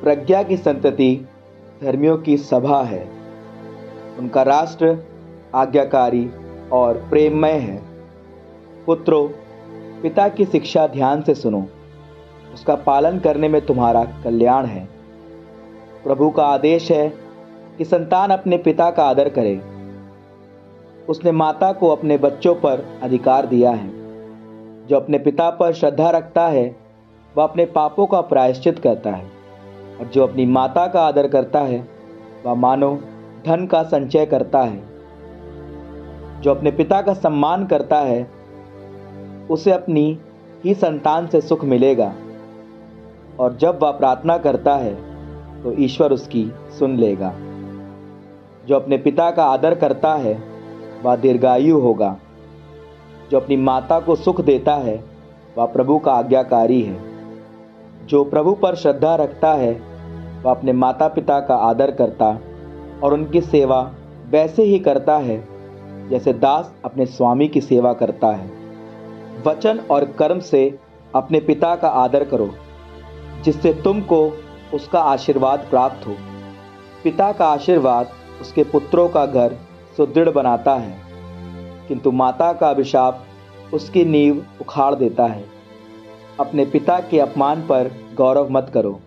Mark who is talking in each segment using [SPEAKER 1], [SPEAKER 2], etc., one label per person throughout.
[SPEAKER 1] प्रज्ञा की संतति धर्मियों की सभा है। उनका राष्ट्र आज्ञाकारी और प्रेममय है। पुत्रों, पिता की शिक्षा ध्यान से सुनो, उसका पालन करने में तुम्हारा कल्याण है। प्रभु का आदेश है कि संतान अपने पिता का आदर करे। उसने माता को अपने बच्चों पर अधिकार दिया है। जो अपने पिता पर श्रद्धा रखता है वह अपने पापों का प्रायश्चित करता है, और जो अपनी माता का आदर करता है वह मानो धन का संचय करता है। जो अपने पिता का सम्मान करता है उसे अपनी ही संतान से सुख मिलेगा, और जब वह प्रार्थना करता है तो ईश्वर उसकी सुन लेगा। जो अपने पिता का आदर करता है वह दीर्घायु होगा। जो अपनी माता को सुख देता है वह प्रभु का आज्ञाकारी है। जो प्रभु पर श्रद्धा रखता है वह अपने माता पिता का आदर करता और उनकी सेवा वैसे ही करता है जैसे दास अपने स्वामी की सेवा करता है। वचन और कर्म से अपने पिता का आदर करो, जिससे तुमको उसका आशीर्वाद प्राप्त हो। पिता का आशीर्वाद उसके पुत्रों का घर सुदृढ़ बनाता है, किंतु माता का अभिशाप उसकी नींव उखाड़ देता है। अपने पिता के अपमान पर गौरव मत करो,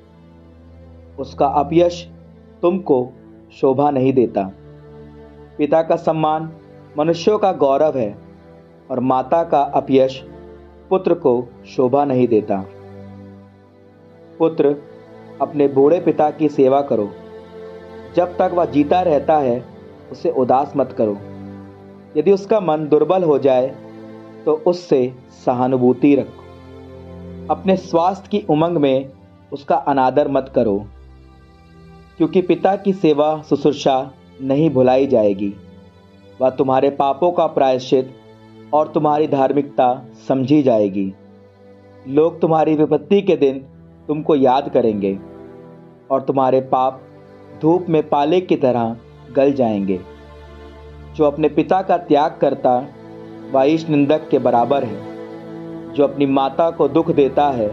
[SPEAKER 1] उसका अपयश तुमको शोभा नहीं देता। पिता का सम्मान मनुष्यों का गौरव है, और माता का अपयश पुत्र को शोभा नहीं देता। पुत्र, अपने बूढ़े पिता की सेवा करो। जब तक वह जीता रहता है उसे उदास मत करो। यदि उसका मन दुर्बल हो जाए तो उससे सहानुभूति रखो। अपने स्वास्थ्य की उमंग में उसका अनादर मत करो, क्योंकि पिता की सेवा शुश्रूषा नहीं भुलाई जाएगी। वह तुम्हारे पापों का प्रायश्चित और तुम्हारी धार्मिकता समझी जाएगी। लोग तुम्हारी विपत्ति के दिन तुमको याद करेंगे, और तुम्हारे पाप धूप में पाले की तरह गल जाएंगे। जो अपने पिता का त्याग करता वह ईश निंदक के बराबर है। जो अपनी माता को दुख देता है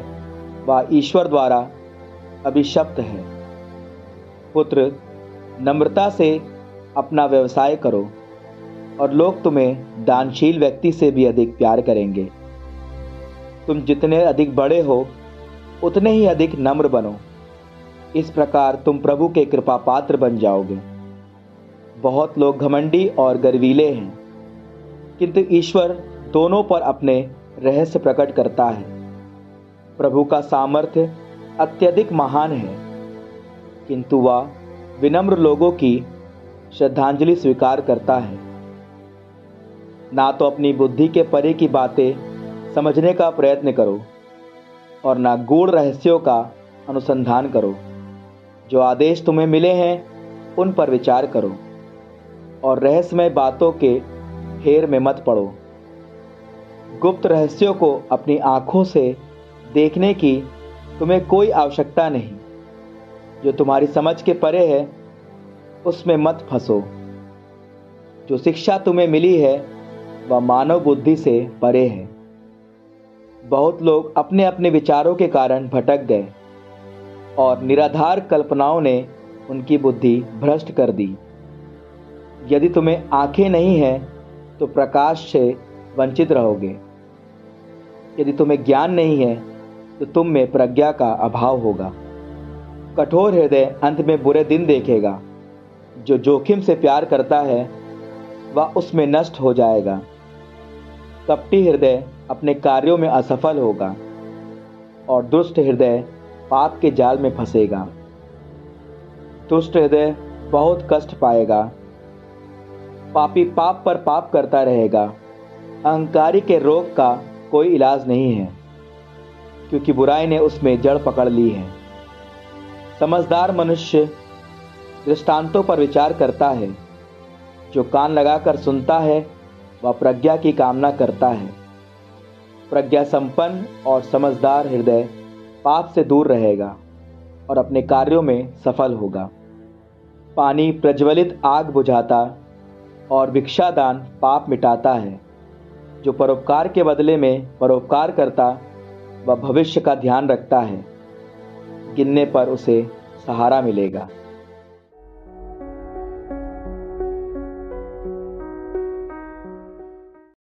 [SPEAKER 1] वह ईश्वर द्वारा अभिशप्त है। पुत्र, नम्रता से अपना व्यवसाय करो, और लोग तुम्हें दानशील व्यक्ति से भी अधिक प्यार करेंगे। तुम जितने अधिक बड़े हो उतने ही अधिक नम्र बनो। इस प्रकार तुम प्रभु के कृपा पात्र बन जाओगे। बहुत लोग घमंडी और गर्वीले हैं, किंतु ईश्वर दोनों पर अपने रहस्य प्रकट करता है। प्रभु का सामर्थ्य अत्यधिक महान है, किंतु वह विनम्र लोगों की श्रद्धांजलि स्वीकार करता है। ना तो अपनी बुद्धि के परे की बातें समझने का प्रयत्न करो, और ना गूढ़ रहस्यों का अनुसंधान करो। जो आदेश तुम्हें मिले हैं उन पर विचार करो, और रहस्यमय बातों के फेर में मत पड़ो। गुप्त रहस्यों को अपनी आंखों से देखने की तुम्हें कोई आवश्यकता नहीं। जो तुम्हारी समझ के परे है उसमें मत फंसो। जो शिक्षा तुम्हें मिली है वह मानव बुद्धि से परे है। बहुत लोग अपने अपने विचारों के कारण भटक गए, और निराधार कल्पनाओं ने उनकी बुद्धि भ्रष्ट कर दी। यदि तुम्हें आंखें नहीं हैं तो प्रकाश से वंचित रहोगे। यदि तुम्हें ज्ञान नहीं है तो तुम में प्रज्ञा का अभाव होगा। कठोर हृदय अंत में बुरे दिन देखेगा। जो जोखिम से प्यार करता है वह उसमें नष्ट हो जाएगा। कपटी हृदय अपने कार्यों में असफल होगा, और दुष्ट हृदय पाप के जाल में फंसेगा। दुष्ट हृदय बहुत कष्ट पाएगा। पापी पाप पर पाप करता रहेगा। अहंकारी के रोग का कोई इलाज नहीं है, क्योंकि बुराई ने उसमें जड़ पकड़ ली है। समझदार मनुष्य दृष्टांतों पर विचार करता है। जो कान लगाकर सुनता है वह प्रज्ञा की कामना करता है। प्रज्ञा संपन्न और समझदार हृदय पाप से दूर रहेगा और अपने कार्यों में सफल होगा। पानी प्रज्वलित आग बुझाता और भिक्षादान पाप मिटाता है। जो परोपकार के बदले में परोपकार करता वह भविष्य का ध्यान रखता है। गिनने पर उसे सहारा मिलेगा।